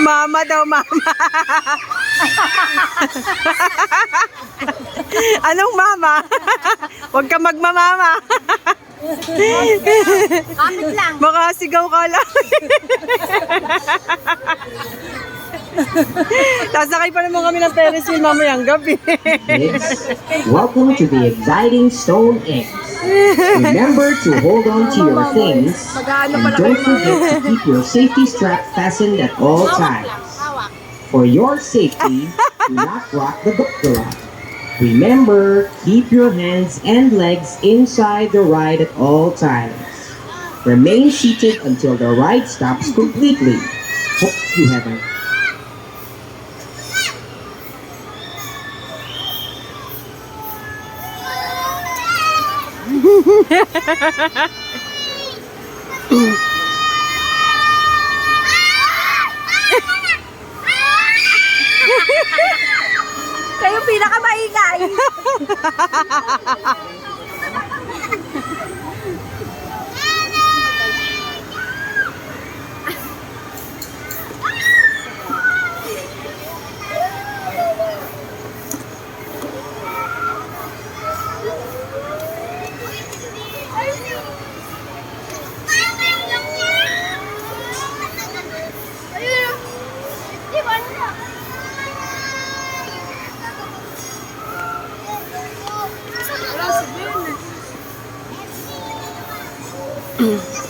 Mama daw, mama. Anong mama? Huwag ka magmamama. Kapit lang. Makasigaw ka lang. Sasakay pa naman kami ng Ferris wheel mamayang gabi. Kids, welcome to the exciting Stone Eggs. Remember to hold on to your things and don't forget to keep your safety strap fastened at all times. For your safety, do not rock the gondola. Remember, keep your hands and legs inside the ride at all times. Remain seated until the ride stops completely. Hope you have a Kayo pinakamaingay. Mm.